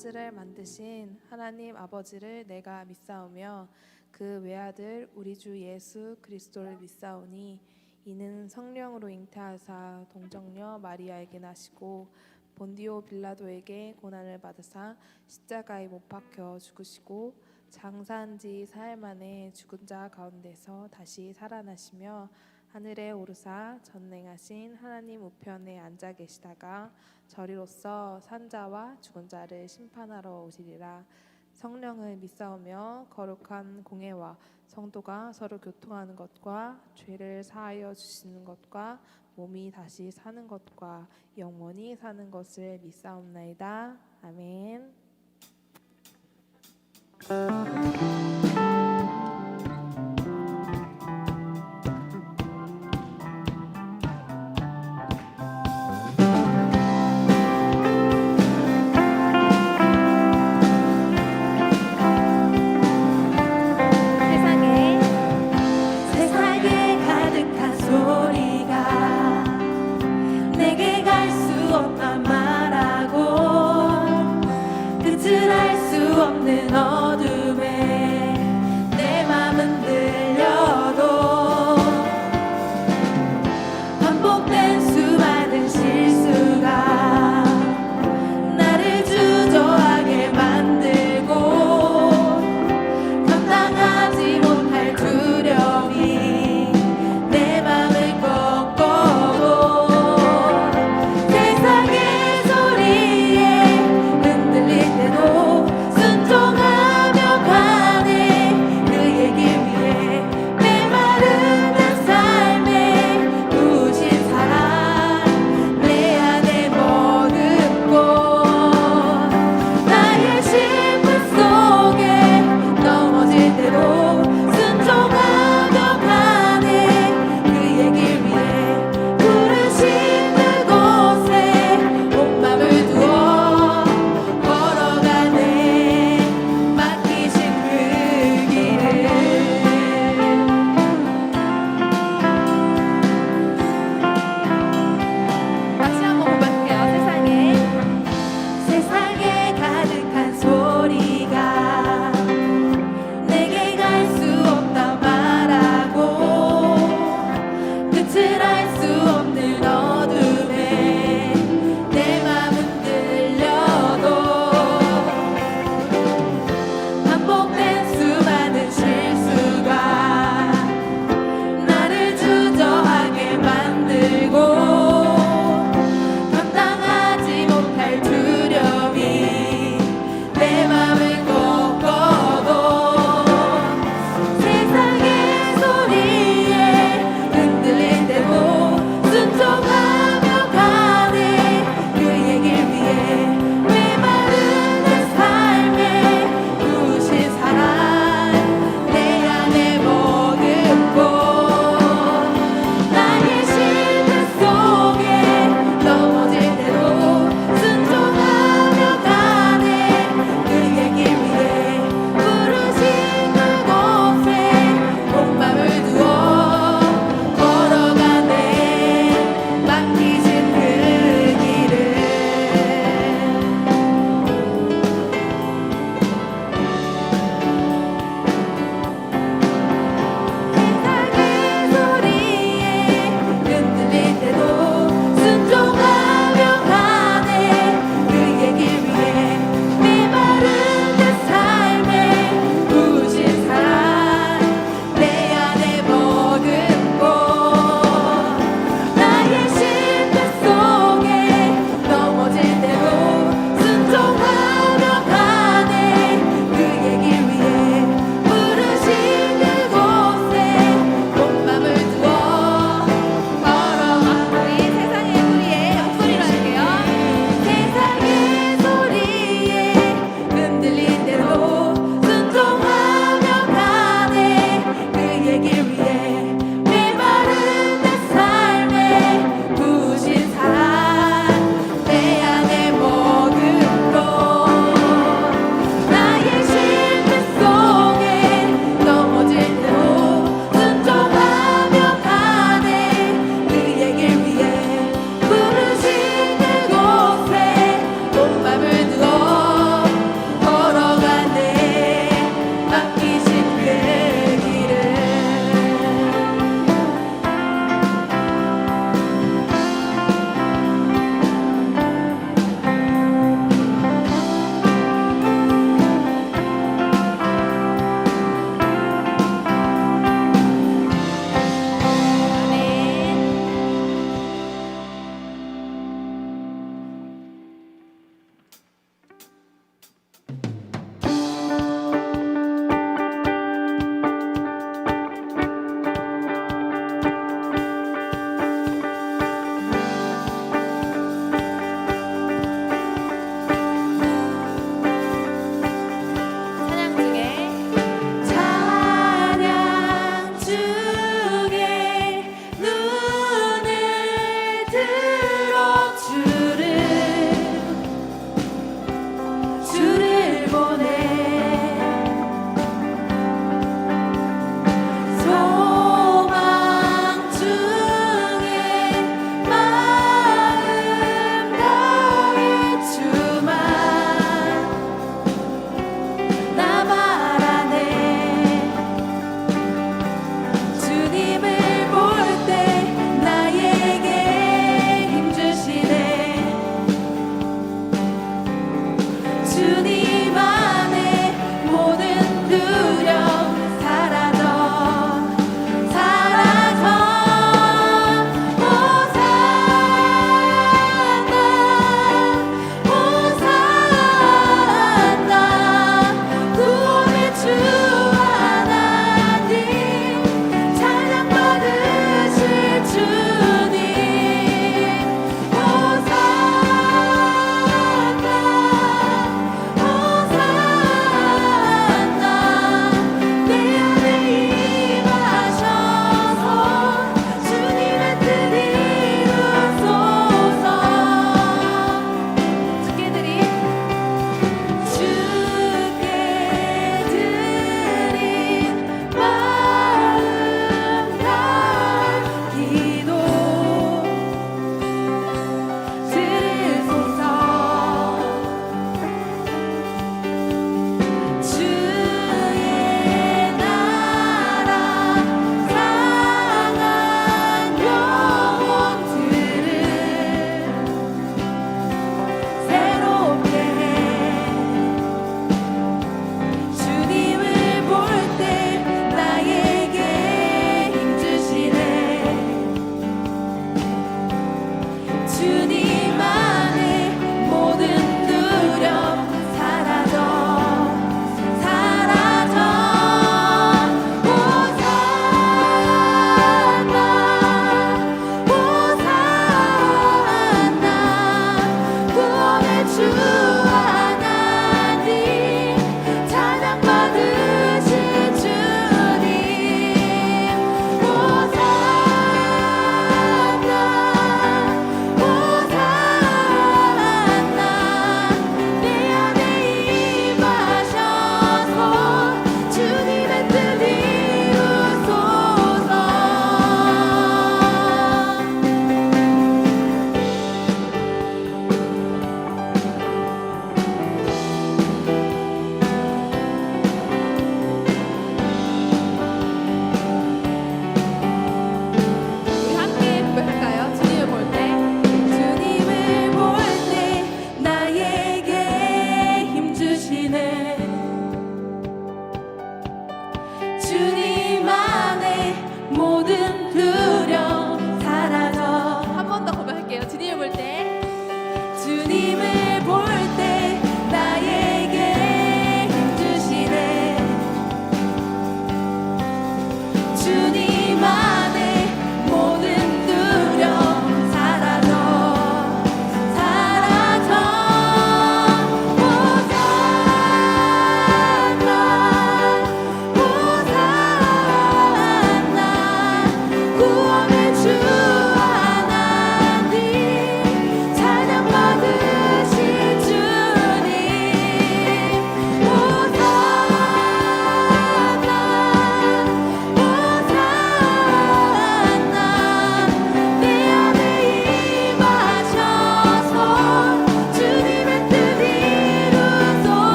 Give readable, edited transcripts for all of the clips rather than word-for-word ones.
만주를 만드신 하나님 아버지를 내가 믿사오며 그 외아들 우리 주 예수 그리스도를 믿사오니 이는 성령으로 잉태하사 동정녀 마리아에게 나시고 본디오 빌라도에게 고난을 받으사 십자가에 못 박혀 죽으시고 장사한 지 사흘 만에 죽은 자 가운데서 다시 살아나시며 하늘에 오르사 전능하신 하나님 우편에 앉아 계시다가 저리로서 산자와 죽은 자를 심판하러 오시리라. 성령을 믿사오며 거룩한 공회와 성도가 서로 교통하는 것과 죄를 사하여 주시는 것과 몸이 다시 사는 것과 영원히 사는 것을 믿사옵나이다. 아멘. 세상에 가득한 소리가 내게 갈 수 없단 말하고 끝을 알 수 없는 어둠에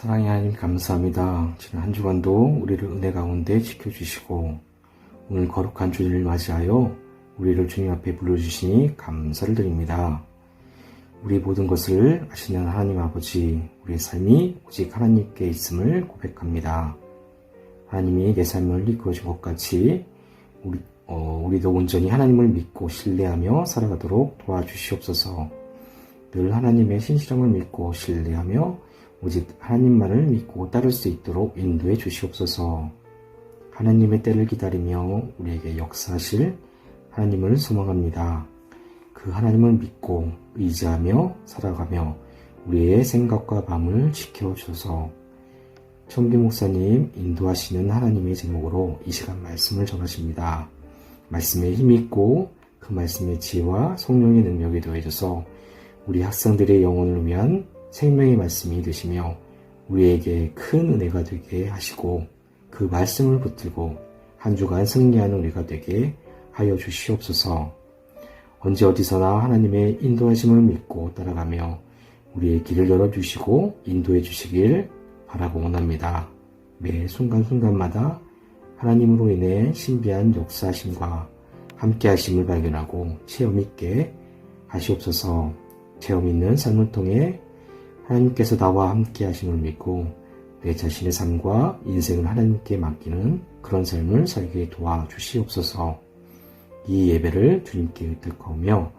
사랑의 하나님 감사합니다. 지난 한 주간도 우리를 은혜 가운데 지켜주시고 오늘 거룩한 주일을 맞이하여 우리를 주님 앞에 불러주시니 감사를 드립니다. 우리 모든 것을 아시는 하나님 아버지, 우리의 삶이 오직 하나님께 있음을 고백합니다. 하나님이 내 삶을 이끌어준 것 같이 우리도 온전히 하나님을 믿고 신뢰하며 살아가도록 도와주시옵소서. 늘 하나님의 신실함을 믿고 신뢰하며 오직 하나님만을 믿고 따를 수 있도록 인도해 주시옵소서. 하나님의 때를 기다리며 우리에게 역사하실 하나님을 소망합니다. 그 하나님을 믿고 의지하며 살아가며 우리의 생각과 마음을 지켜주소서. 청기 목사님 인도하시는 하나님의 제목으로 이 시간 말씀을 전하십니다. 말씀에 힘있고 그 말씀의 지혜와 성령의 능력이 더해져서 우리 학생들의 영혼을 위한 생명의 말씀이 되시며 우리에게 큰 은혜가 되게 하시고 그 말씀을 붙들고 한 주간 승리하는 우리가 되게 하여 주시옵소서. 언제 어디서나 하나님의 인도하심을 믿고 따라가며 우리의 길을 열어주시고 인도해 주시길 바라고 원합니다. 매 순간순간마다 하나님으로 인해 신비한 역사하심과 함께하심을 발견하고 체험있게 하시옵소서. 체험있는 삶을 통해 하나님께서 나와 함께하심을 믿고 내 자신의 삶과 인생을 하나님께 맡기는 그런 삶을 살게 도와주시옵소서. 이 예배를 주님께 의탁하며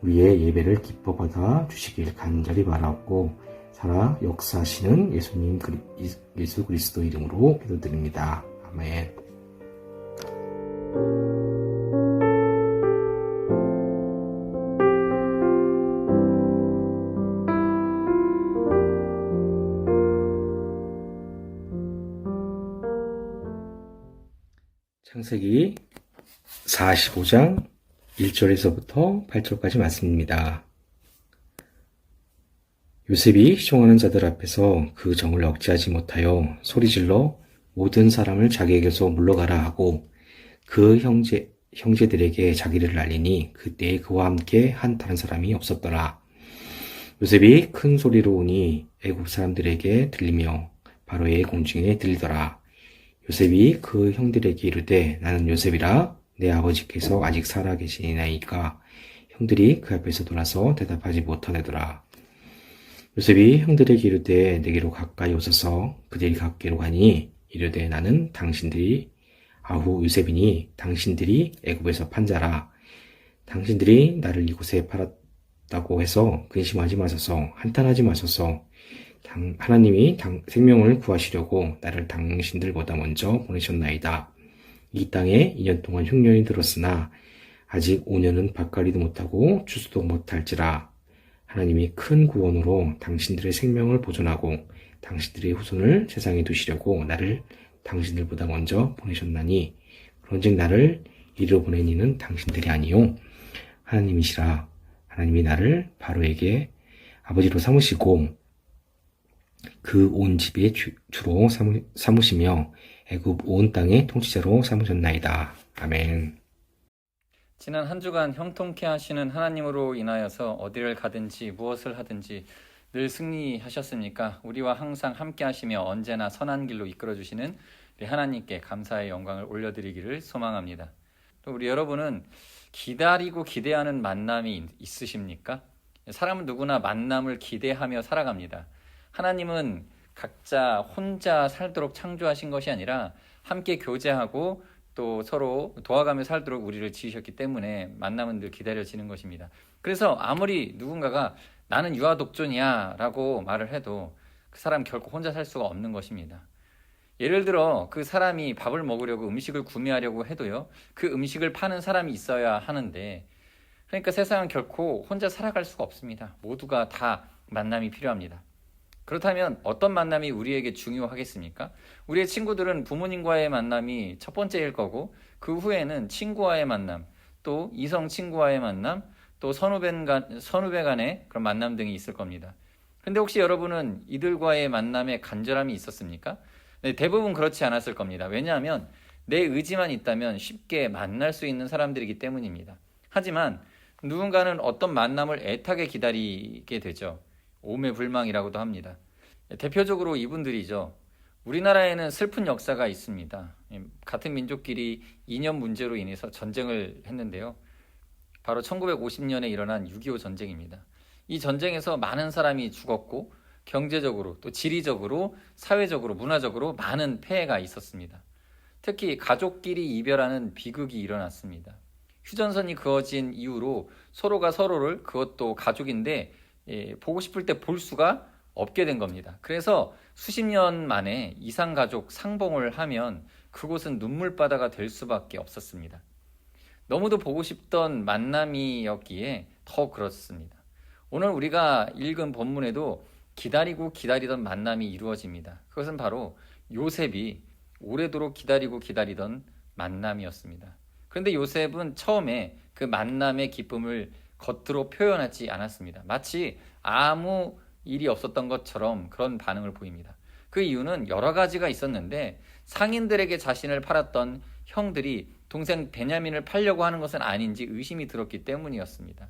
우리의 예배를 기뻐 받아 주시길 간절히 바라고 살아 역사하시는 예수 그리스도 이름으로 기도드립니다. 아멘. 창세기 45장 1절에서부터 8절까지 말씀입니다. 요셉이 시종하는 자들 앞에서 그 정을 억제하지 못하여 소리질러 모든 사람을 자기에게서 물러가라 하고 그 형제들에게 자기를 알리니 그때에 그와 함께 한 다른 사람이 없었더라. 요셉이 큰 소리로 우니 애굽 사람들에게 들리며 바로의 공중에 들리더라. 요셉이 그 형들에게 이르되 나는 요셉이라 내 아버지께서 아직 살아 계시나이까 형들이 그 앞에서 돌아서 대답하지 못하더라. 요셉이 형들에게 이르되 내게로 가까이 오소서. 그들이 가까이로 가니 이르되 나는 당신들이 아후 요셉이니 당신들이 애굽에서 판 자라. 당신들이 나를 이곳에 팔았다고 해서 근심하지 마소서. 한탄하지 마소서. 하나님이 생명을 구하시려고 나를 당신들보다 먼저 보내셨나이다. 이 땅에 2년 동안 흉년이 들었으나 아직 5년은 밭갈이도 못하고 추수도 못할지라. 하나님이 큰 구원으로 당신들의 생명을 보존하고 당신들의 후손을 세상에 두시려고 나를 당신들보다 먼저 보내셨나니 그런즉 나를 이리로 보낸 이는 당신들이 아니요 하나님이시라. 하나님이 나를 바로에게 아버지로 삼으시고 그 온 집의 주로 삼으시며 애굽 온 땅의 통치자로 삼으셨나이다. 아멘. 지난 한 주간 형통케 하시는 하나님으로 인하여서 어디를 가든지 무엇을 하든지 늘 승리하셨습니까? 우리와 항상 함께 하시며 언제나 선한 길로 이끌어 주시는 우리 하나님께 감사의 영광을 올려드리기를 소망합니다. 또 우리 여러분은 기다리고 기대하는 만남이 있으십니까? 사람은 누구나 만남을 기대하며 살아갑니다. 하나님은 각자 혼자 살도록 창조하신 것이 아니라 함께 교제하고 또 서로 도와가며 살도록 우리를 지으셨기 때문에 만남은 늘 기다려지는 것입니다. 그래서 아무리 누군가가 나는 유아독존이야 라고 말을 해도 그 사람 결코 혼자 살 수가 없는 것입니다. 예를 들어 그 사람이 밥을 먹으려고 음식을 구매하려고 해도요, 그 음식을 파는 사람이 있어야 하는데, 그러니까 세상은 결코 혼자 살아갈 수가 없습니다. 모두가 다 만남이 필요합니다. 그렇다면 어떤 만남이 우리에게 중요하겠습니까? 우리의 친구들은 부모님과의 만남이 첫 번째일 거고 그 후에는 친구와의 만남, 또 이성 친구와의 만남, 또 선후배 간의 그런 만남 등이 있을 겁니다. 그런데 혹시 여러분은 이들과의 만남에 간절함이 있었습니까? 네, 대부분 그렇지 않았을 겁니다. 왜냐하면 내 의지만 있다면 쉽게 만날 수 있는 사람들이기 때문입니다. 하지만 누군가는 어떤 만남을 애타게 기다리게 되죠. 오매불망이라고도 합니다. 대표적으로 이분들이죠. 우리나라에는 슬픈 역사가 있습니다. 같은 민족끼리 이념 문제로 인해서 전쟁을 했는데요. 바로 1950년에 일어난 6.25 전쟁입니다. 이 전쟁에서 많은 사람이 죽었고 경제적으로 또 지리적으로 사회적으로 문화적으로 많은 폐해가 있었습니다. 특히 가족끼리 이별하는 비극이 일어났습니다. 휴전선이 그어진 이후로 서로가 서로를, 그것도 가족인데 보고 싶을 때 볼 수가 없게 된 겁니다. 그래서 수십 년 만에 이산가족 상봉을 하면 그곳은 눈물바다가 될 수밖에 없었습니다. 너무도 보고 싶던 만남이었기에 더 그렇습니다. 오늘 우리가 읽은 본문에도 기다리고 기다리던 만남이 이루어집니다. 그것은 바로 요셉이 오래도록 기다리고 기다리던 만남이었습니다. 그런데 요셉은 처음에 그 만남의 기쁨을 겉으로 표현하지 않았습니다. 마치 아무 일이 없었던 것처럼 그런 반응을 보입니다. 그 이유는 여러 가지가 있었는데 상인들에게 자신을 팔았던 형들이 동생 베냐민을 팔려고 하는 것은 아닌지 의심이 들었기 때문이었습니다.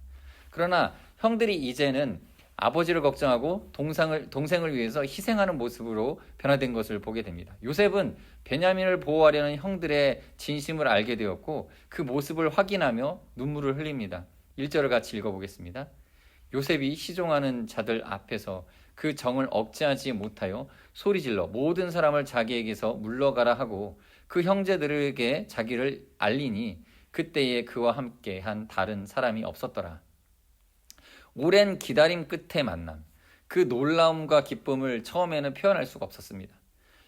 그러나 형들이 이제는 아버지를 걱정하고 동생을 위해서 희생하는 모습으로 변화된 것을 보게 됩니다. 요셉은 베냐민을 보호하려는 형들의 진심을 알게 되었고 그 모습을 확인하며 눈물을 흘립니다. 1절을 같이 읽어보겠습니다. 요셉이 시종하는 자들 앞에서 그 정을 억제하지 못하여 소리질러 모든 사람을 자기에게서 물러가라 하고 그 형제들에게 자기를 알리니 그때에 그와 함께 한 다른 사람이 없었더라. 오랜 기다림 끝의 만남, 그 놀라움과 기쁨을 처음에는 표현할 수가 없었습니다.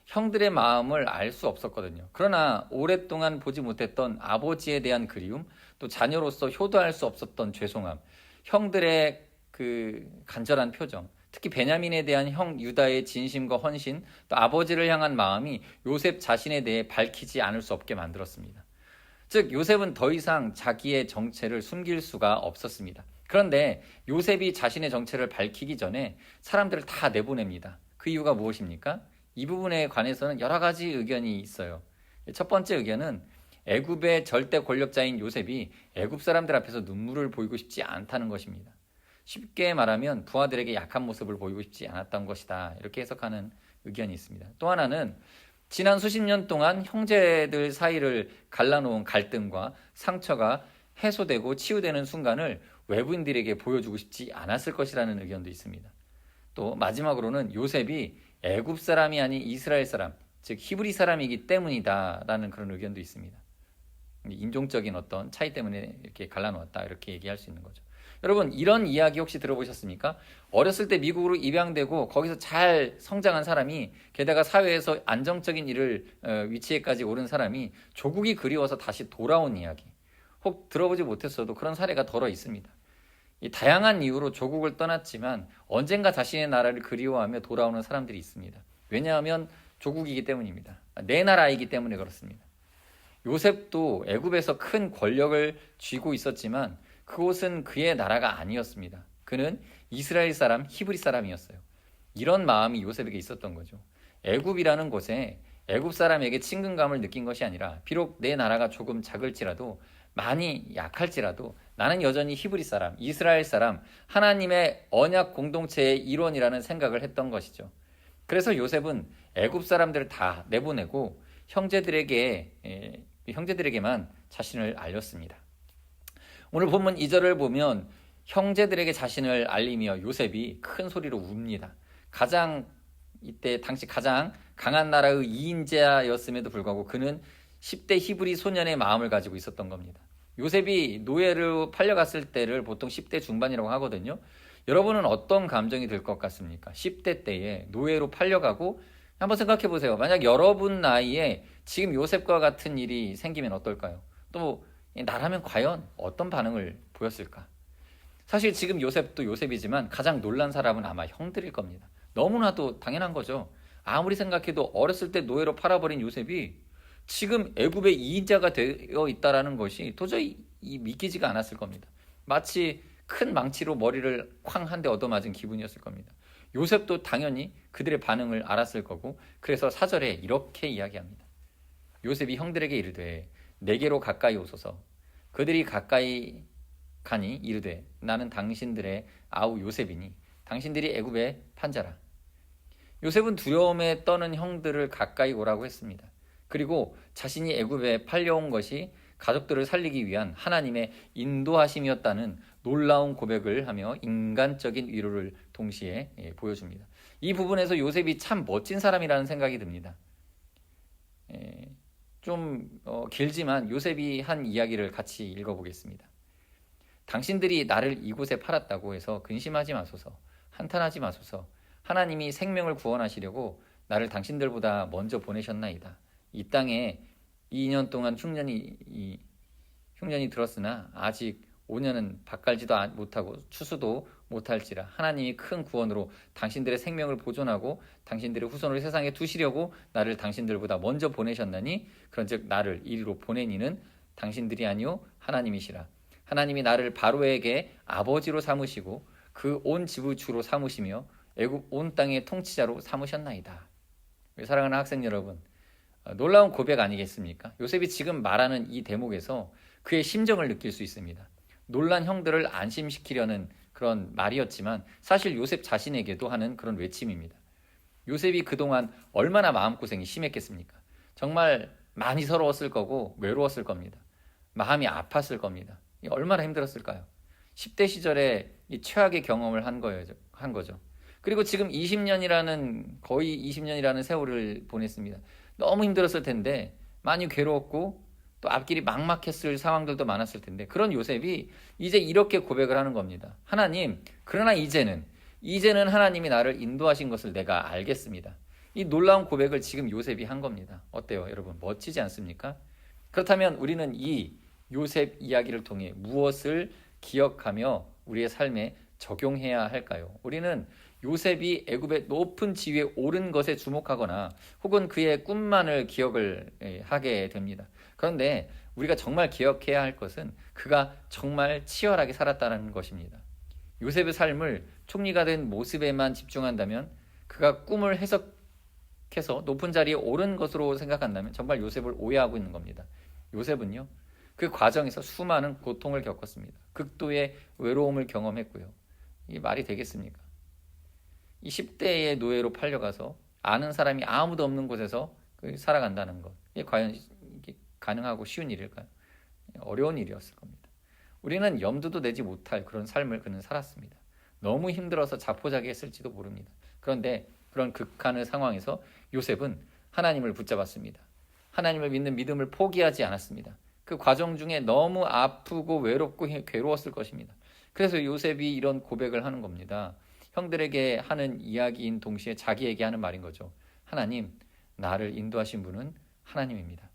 형들의 마음을 알 수 없었거든요. 그러나 오랫동안 보지 못했던 아버지에 대한 그리움, 또 자녀로서 효도할 수 없었던 죄송함, 형들의 그 간절한 표정, 특히 베냐민에 대한 형 유다의 진심과 헌신, 또 아버지를 향한 마음이 요셉 자신에 대해 밝히지 않을 수 없게 만들었습니다. 즉 요셉은 더 이상 자기의 정체를 숨길 수가 없었습니다. 그런데 요셉이 자신의 정체를 밝히기 전에 사람들을 다 내보냅니다. 그 이유가 무엇입니까? 이 부분에 관해서는 여러 가지 의견이 있어요. 첫 번째 의견은 애굽의 절대 권력자인 요셉이 애굽 사람들 앞에서 눈물을 보이고 싶지 않다는 것입니다. 쉽게 말하면 부하들에게 약한 모습을 보이고 싶지 않았던 것이다. 이렇게 해석하는 의견이 있습니다. 또 하나는 지난 수십 년 동안 형제들 사이를 갈라놓은 갈등과 상처가 해소되고 치유되는 순간을 외부인들에게 보여주고 싶지 않았을 것이라는 의견도 있습니다. 또 마지막으로는 요셉이 애굽 사람이 아닌 이스라엘 사람, 즉 히브리 사람이기 때문이다라는 그런 의견도 있습니다. 인종적인 어떤 차이 때문에 이렇게 갈라놓았다 이렇게 얘기할 수 있는 거죠. 여러분 이런 이야기 혹시 들어보셨습니까? 어렸을 때 미국으로 입양되고 거기서 잘 성장한 사람이 게다가 사회에서 안정적인 위치에까지 오른 사람이 조국이 그리워서 다시 돌아온 이야기, 혹 들어보지 못했어도 그런 사례가 덜어 있습니다. 이 다양한 이유로 조국을 떠났지만 언젠가 자신의 나라를 그리워하며 돌아오는 사람들이 있습니다. 왜냐하면 조국이기 때문입니다. 내 나라이기 때문에 그렇습니다. 요셉도 애굽에서 큰 권력을 쥐고 있었지만 그곳은 그의 나라가 아니었습니다. 그는 이스라엘 사람, 히브리 사람이었어요. 이런 마음이 요셉에게 있었던 거죠. 애굽이라는 곳에 애굽 사람에게 친근감을 느낀 것이 아니라 비록 내 나라가 조금 작을지라도 많이 약할지라도 나는 여전히 히브리 사람, 이스라엘 사람, 하나님의 언약 공동체의 일원이라는 생각을 했던 것이죠. 그래서 요셉은 애굽 사람들을 다 내보내고 형제들에게만 자신을 알렸습니다. 오늘 본문 2절을 보면 형제들에게 자신을 알리며 요셉이 큰 소리로 웁니다. 이때 당시 가장 강한 나라의 2인자였음에도 불구하고 그는 10대 히브리 소년의 마음을 가지고 있었던 겁니다. 요셉이 노예로 팔려갔을 때를 보통 10대 중반이라고 하거든요. 여러분은 어떤 감정이 들 것 같습니까? 10대 때에 노예로 팔려가고 한번 생각해 보세요. 만약 여러분 나이에 지금 요셉과 같은 일이 생기면 어떨까요? 또 나라면 과연 어떤 반응을 보였을까? 사실 지금 요셉도 요셉이지만 가장 놀란 사람은 아마 형들일 겁니다. 너무나도 당연한 거죠. 아무리 생각해도 어렸을 때 노예로 팔아버린 요셉이 지금 애굽의 2인자가 되어 있다는 것이 도저히 믿기지가 않았을 겁니다. 마치 큰 망치로 머리를 쾅 한 대 얻어맞은 기분이었을 겁니다. 요셉도 당연히 그들의 반응을 알았을 거고 그래서 4절에 이렇게 이야기합니다. 요셉이 형들에게 이르되 내게로 가까이 오소서. 그들이 가까이 가니 이르되 나는 당신들의 아우 요셉이니 당신들이 애굽의 판자라. 요셉은 두려움에 떠는 형들을 가까이 오라고 했습니다. 그리고 자신이 애굽에 팔려온 것이 가족들을 살리기 위한 하나님의 인도하심이었다는 놀라운 고백을 하며 인간적인 위로를 동시에 보여줍니다. 이 부분에서 요셉이 참 멋진 사람이라는 생각이 듭니다. 좀 길지만 요셉이 한 이야기를 같이 읽어보겠습니다. 당신들이 나를 이곳에 팔았다고 해서 근심하지 마소서, 한탄하지 마소서. 하나님이 생명을 구원하시려고 나를 당신들보다 먼저 보내셨나이다. 이 땅에 2년 동안 흉년이 들었으나 아직 5년은 밭갈지도 못하고 추수도 못할지라 하나님이 큰 구원으로 당신들의 생명을 보존하고 당신들의 후손을 세상에 두시려고 나를 당신들보다 먼저 보내셨나니 그런즉 나를 이리로 보낸 이는 당신들이 아니요 하나님이시라. 하나님이 나를 바로에게 아버지로 삼으시고 그 온 집의 주로 삼으시며 애굽 온 땅의 통치자로 삼으셨나이다. 사랑하는 학생 여러분, 놀라운 고백 아니겠습니까? 요셉이 지금 말하는 이 대목에서 그의 심정을 느낄 수 있습니다. 놀란 형들을 안심시키려는 그런 말이었지만 사실 요셉 자신에게도 하는 그런 외침입니다. 요셉이 그동안 얼마나 마음고생이 심했겠습니까? 정말 많이 서러웠을 거고 외로웠을 겁니다. 마음이 아팠을 겁니다. 얼마나 힘들었을까요? 10대 시절에 이 최악의 경험을 한 거죠. 그리고 지금 20년이라는 거의 20년이라는 세월을 보냈습니다. 너무 힘들었을 텐데 많이 괴로웠고 또 앞길이 막막했을 상황들도 많았을 텐데 그런 요셉이 이제 이렇게 고백을 하는 겁니다. 하나님, 그러나 이제는 하나님이 나를 인도하신 것을 내가 알겠습니다. 이 놀라운 고백을 지금 요셉이 한 겁니다. 어때요, 여러분? 멋지지 않습니까? 그렇다면 우리는 이 요셉 이야기를 통해 무엇을 기억하며 우리의 삶에 적용해야 할까요? 우리는 요셉이 애굽의 높은 지위에 오른 것에 주목하거나 혹은 그의 꿈만을 기억을 하게 됩니다. 그런데 우리가 정말 기억해야 할 것은 그가 정말 치열하게 살았다는 것입니다. 요셉의 삶을 총리가 된 모습에만 집중한다면, 그가 꿈을 해석해서 높은 자리에 오른 것으로 생각한다면 정말 요셉을 오해하고 있는 겁니다. 요셉은요, 그 과정에서 수많은 고통을 겪었습니다. 극도의 외로움을 경험했고요. 이게 말이 되겠습니까? 이 10대의 노예로 팔려가서 아는 사람이 아무도 없는 곳에서 살아간다는 것, 이게 과연 이게 가능하고 쉬운 일일까요? 어려운 일이었을 겁니다. 우리는 염두도 내지 못할 그런 삶을 그는 살았습니다. 너무 힘들어서 자포자기했을지도 모릅니다. 그런데 그런 극한의 상황에서 요셉은 하나님을 붙잡았습니다. 하나님을 믿는 믿음을 포기하지 않았습니다. 그 과정 중에 너무 아프고 외롭고 괴로웠을 것입니다. 그래서 요셉이 이런 고백을 하는 겁니다. 형들에게 하는 이야기인 동시에 자기에게 하는 말인 거죠. 하나님, 나를 인도하신 분은 하나님입니다.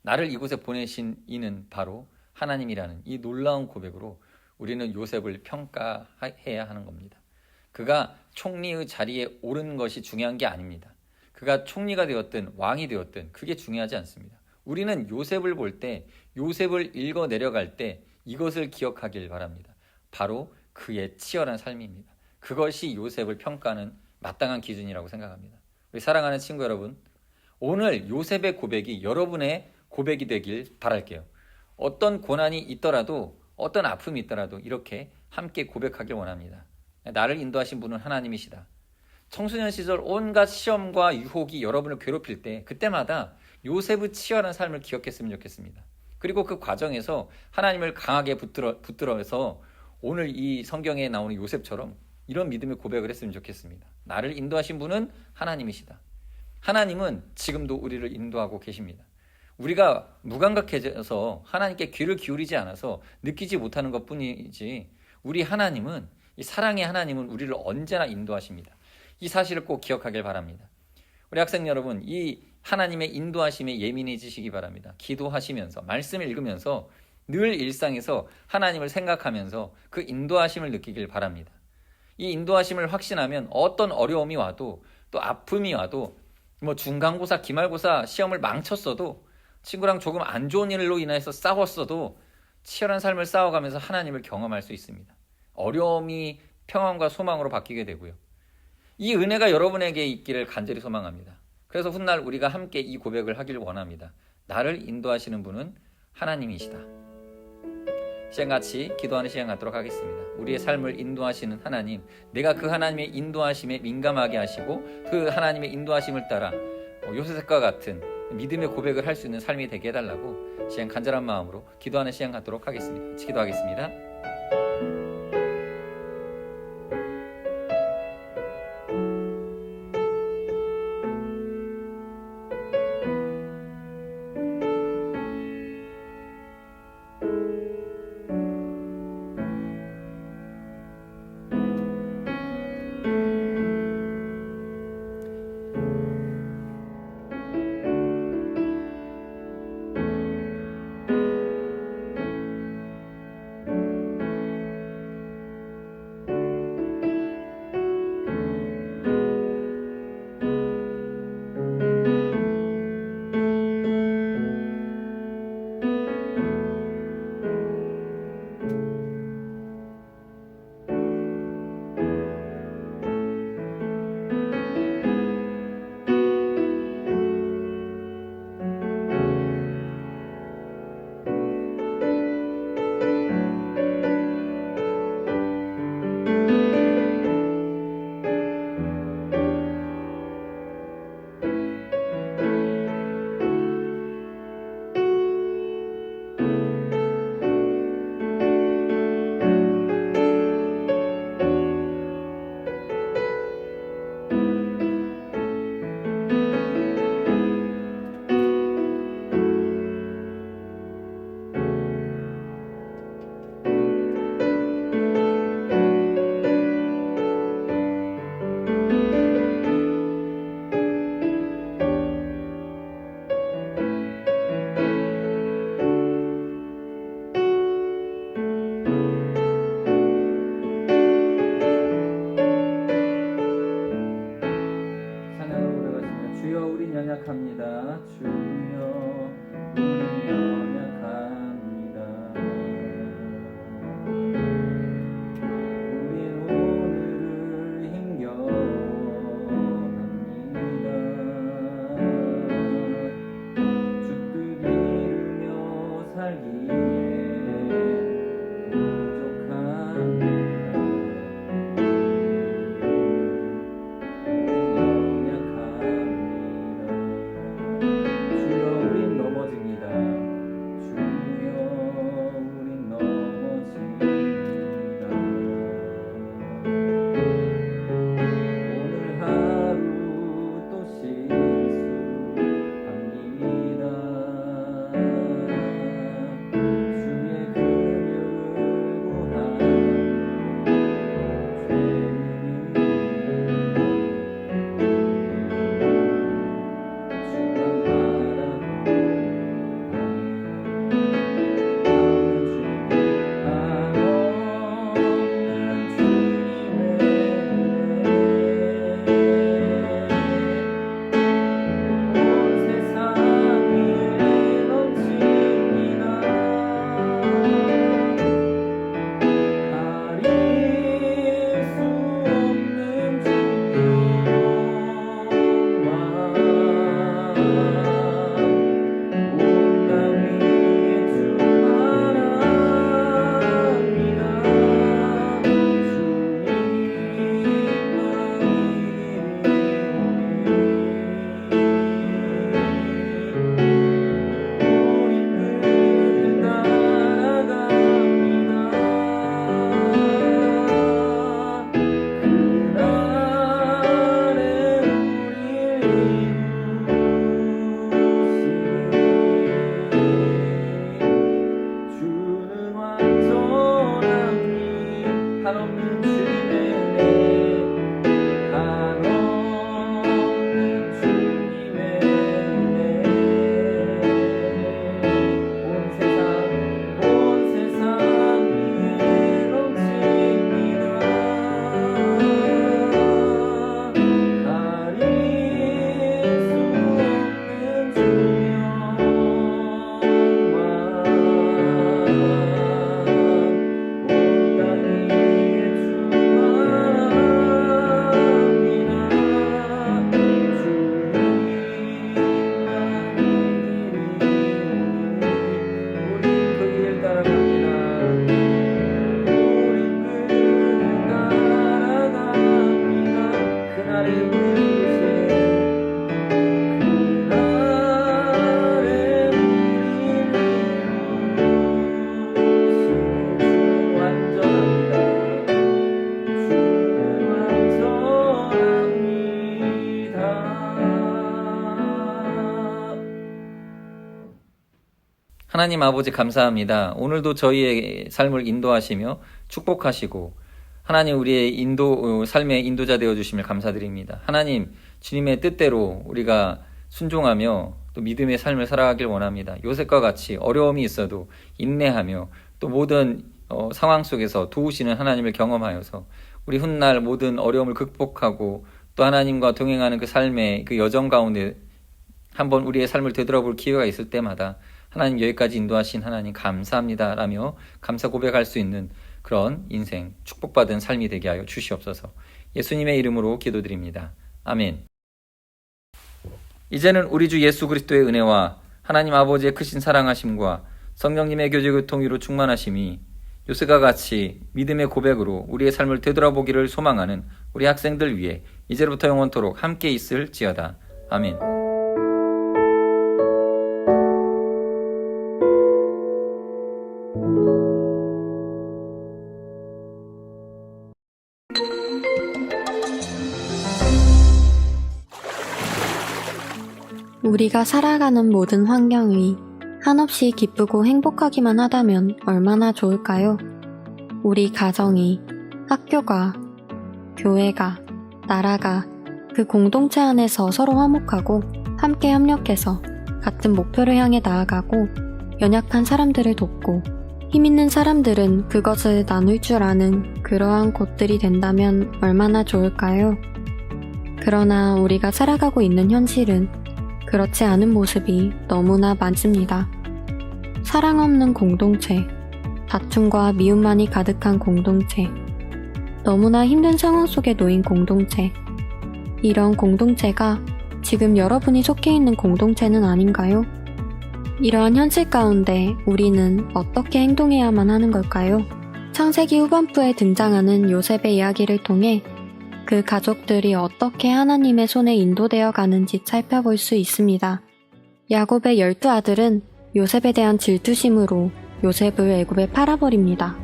나를 이곳에 보내신 이는 바로 하나님이라는 이 놀라운 고백으로 우리는 요셉을 평가해야 하는 겁니다. 그가 총리의 자리에 오른 것이 중요한 게 아닙니다. 그가 총리가 되었든 왕이 되었든 그게 중요하지 않습니다. 우리는 요셉을 볼 때, 요셉을 읽어 내려갈 때 이것을 기억하길 바랍니다. 바로 그의 치열한 삶입니다. 그것이 요셉을 평가하는 마땅한 기준이라고 생각합니다. 우리 사랑하는 친구 여러분, 오늘 요셉의 고백이 여러분의 고백이 되길 바랄게요. 어떤 고난이 있더라도, 어떤 아픔이 있더라도 이렇게 함께 고백하길 원합니다. 나를 인도하신 분은 하나님이시다. 청소년 시절 온갖 시험과 유혹이 여러분을 괴롭힐 때 그때마다 요셉의 치열한 삶을 기억했으면 좋겠습니다. 그리고 그 과정에서 하나님을 강하게 붙들어서 오늘 이 성경에 나오는 요셉처럼 이런 믿음의 고백을 했으면 좋겠습니다. 나를 인도하신 분은 하나님이시다. 하나님은 지금도 우리를 인도하고 계십니다. 우리가 무감각해져서 하나님께 귀를 기울이지 않아서 느끼지 못하는 것뿐이지, 우리 하나님은, 이 사랑의 하나님은 우리를 언제나 인도하십니다. 이 사실을 꼭 기억하길 바랍니다. 우리 학생 여러분, 이 하나님의 인도하심에 예민해지시기 바랍니다. 기도하시면서, 말씀을 읽으면서 늘 일상에서 하나님을 생각하면서 그 인도하심을 느끼길 바랍니다. 이 인도하심을 확신하면 어떤 어려움이 와도, 또 아픔이 와도, 중간고사, 기말고사 시험을 망쳤어도, 친구랑 조금 안 좋은 일로 인해서 싸웠어도 치열한 삶을 싸워가면서 하나님을 경험할 수 있습니다. 어려움이 평안과 소망으로 바뀌게 되고요. 이 은혜가 여러분에게 있기를 간절히 소망합니다. 그래서 훗날 우리가 함께 이 고백을 하길 원합니다. 나를 인도하시는 분은 하나님이시다. 시간 같이 기도하는 시간 갖도록 하겠습니다. 우리의 삶을 인도하시는 하나님, 내가 그 하나님의 인도하심에 민감하게 하시고 그 하나님의 인도하심을 따라 요셉과 같은 믿음의 고백을 할 수 있는 삶이 되게 해달라고 시간 간절한 마음으로 기도하는 시간 갖도록 하겠습니다. 같이 기도하겠습니다. 하나님 아버지 감사합니다. 오늘도 저희의 삶을 인도하시며 축복하시고 하나님 우리의 삶의 인도자 되어주심을 감사드립니다. 하나님 주님의 뜻대로 우리가 순종하며 또 믿음의 삶을 살아가길 원합니다. 요셉과 같이 어려움이 있어도 인내하며 또 모든 상황 속에서 도우시는 하나님을 경험하여서 우리 훗날 모든 어려움을 극복하고 또 하나님과 동행하는 그 삶의 그 여정 가운데 한번 우리의 삶을 되돌아볼 기회가 있을 때마다 하나님 여기까지 인도하신 하나님 감사합니다 라며 감사 고백할 수 있는 그런 인생 축복받은 삶이 되게 하여 주시옵소서. 예수님의 이름으로 기도드립니다. 아멘. 이제는 우리 주 예수 그리스도의 은혜와 하나님 아버지의 크신 사랑하심과 성령님의 교제 교통위로 충만하심이 요셉과 같이 믿음의 고백으로 우리의 삶을 되돌아보기를 소망하는 우리 학생들 위해 이제로부터 영원토록 함께 있을지어다. 아멘. 우리가 살아가는 모든 환경이 한없이 기쁘고 행복하기만 하다면 얼마나 좋을까요? 우리 가정이, 학교가, 교회가, 나라가 그 공동체 안에서 서로 화목하고 함께 협력해서 같은 목표를 향해 나아가고 연약한 사람들을 돕고 힘 있는 사람들은 그것을 나눌 줄 아는 그러한 곳들이 된다면 얼마나 좋을까요? 그러나 우리가 살아가고 있는 현실은 그렇지 않은 모습이 너무나 많습니다. 사랑 없는 공동체, 다툼과 미움만이 가득한 공동체, 너무나 힘든 상황 속에 놓인 공동체, 이런 공동체가 지금 여러분이 속해 있는 공동체는 아닌가요? 이러한 현실 가운데 우리는 어떻게 행동해야만 하는 걸까요? 창세기 후반부에 등장하는 요셉의 이야기를 통해 그 가족들이 어떻게 하나님의 손에 인도되어 가는지 살펴볼 수 있습니다. 야곱의 12아들은 요셉에 대한 질투심으로 요셉을 애굽에 팔아버립니다.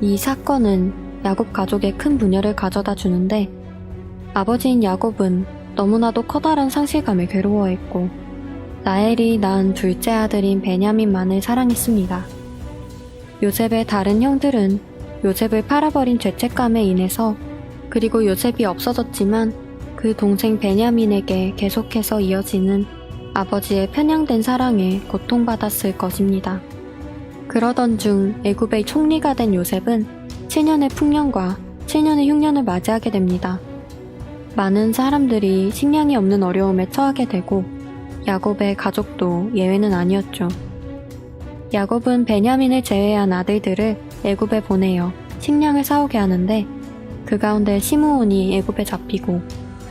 이 사건은 야곱 가족에 큰 분열을 가져다 주는데 아버지인 야곱은 너무나도 커다란 상실감에 괴로워했고 라헬이 낳은 둘째 아들인 베냐민만을 사랑했습니다. 요셉의 다른 형들은 요셉을 팔아버린 죄책감에 인해서 그리고 요셉이 없어졌지만 그 동생 베냐민에게 계속해서 이어지는 아버지의 편향된 사랑에 고통받았을 것입니다. 그러던 중 애굽의 총리가 된 요셉은 7년의 풍년과 7년의 흉년을 맞이하게 됩니다. 많은 사람들이 식량이 없는 어려움에 처하게 되고 야곱의 가족도 예외는 아니었죠. 야곱은 베냐민을 제외한 아들들을 애굽에 보내어 식량을 사오게 하는데 그 가운데 시므온이 애굽에 잡히고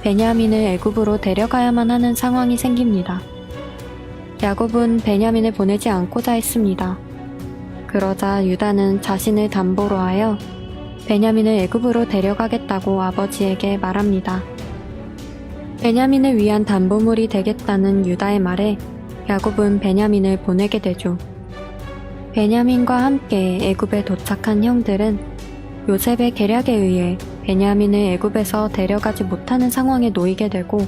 베냐민을 애굽으로 데려가야만 하는 상황이 생깁니다. 야곱은 베냐민을 보내지 않고자 했습니다. 그러자 유다는 자신을 담보로 하여 베냐민을 애굽으로 데려가겠다고 아버지에게 말합니다. 베냐민을 위한 담보물이 되겠다는 유다의 말에 야곱은 베냐민을 보내게 되죠. 베냐민과 함께 애굽에 도착한 형들은 요셉의 계략에 의해 베냐민을 애굽에서 데려가지 못하는 상황에 놓이게 되고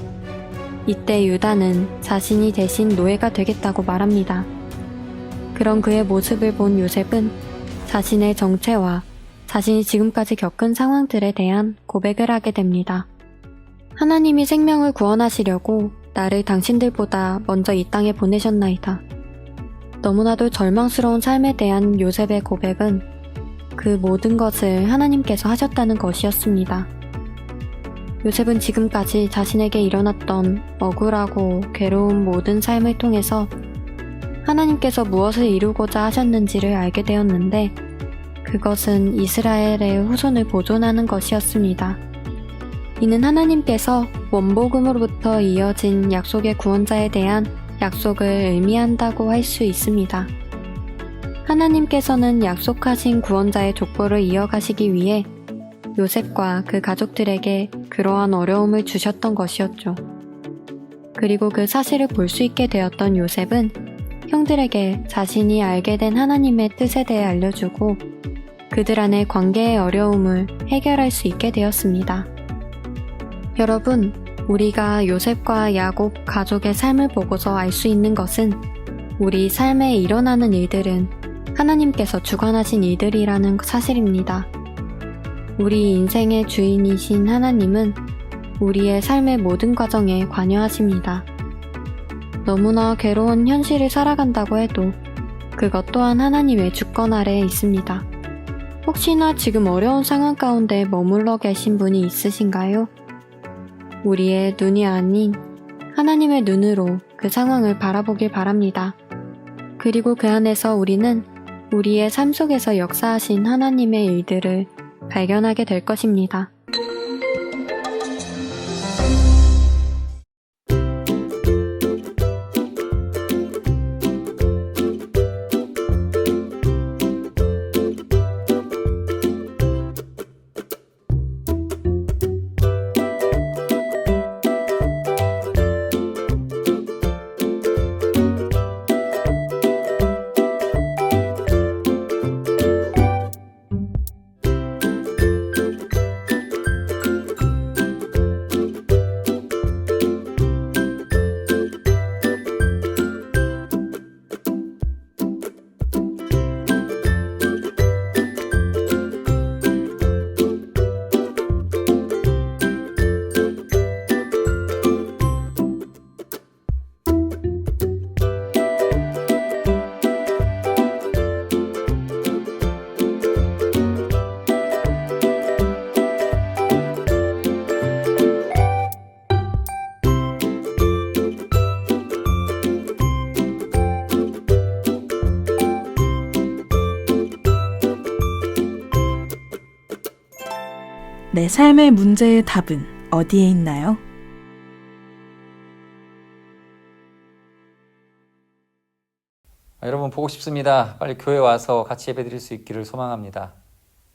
이때 유다는 자신이 대신 노예가 되겠다고 말합니다. 그런 그의 모습을 본 요셉은 자신의 정체와 자신이 지금까지 겪은 상황들에 대한 고백을 하게 됩니다. 하나님이 생명을 구원하시려고 나를 당신들보다 먼저 이 땅에 보내셨나이다. 너무나도 절망스러운 삶에 대한 요셉의 고백은 그 모든 것을 하나님께서 하셨다는 것이었습니다. 요셉은 지금까지 자신에게 일어났던 억울하고 괴로운 모든 삶을 통해서 하나님께서 무엇을 이루고자 하셨는지를 알게 되었는데 그것은 이스라엘의 후손을 보존하는 것이었습니다. 이는 하나님께서 원복음으로부터 이어진 약속의 구원자에 대한 약속을 의미한다고 할 수 있습니다. 하나님께서는 약속하신 구원자의 족보를 이어가시기 위해 요셉과 그 가족들에게 그러한 어려움을 주셨던 것이었죠. 그리고 그 사실을 볼 수 있게 되었던 요셉은 형들에게 자신이 알게 된 하나님의 뜻에 대해 알려주고 그들 안의 관계의 어려움을 해결할 수 있게 되었습니다. 여러분, 우리가 요셉과 야곱 가족의 삶을 보고서 알 수 있는 것은 우리 삶에 일어나는 일들은 하나님께서 주관하신 일들이라는 사실입니다. 우리 인생의 주인이신 하나님은 우리의 삶의 모든 과정에 관여하십니다. 너무나 괴로운 현실을 살아간다고 해도 그것 또한 하나님의 주권 아래에 있습니다. 혹시나 지금 어려운 상황 가운데 머물러 계신 분이 있으신가요? 우리의 눈이 아닌 하나님의 눈으로 그 상황을 바라보길 바랍니다. 그리고 그 안에서 우리는 우리의 삶 속에서 역사하신 하나님의 일들을 발견하게 될 것입니다. 내 삶의 문제의 답은 어디에 있나요? 여러분 보고 싶습니다. 빨리 교회 와서 같이 예배드릴 수 있기를 소망합니다.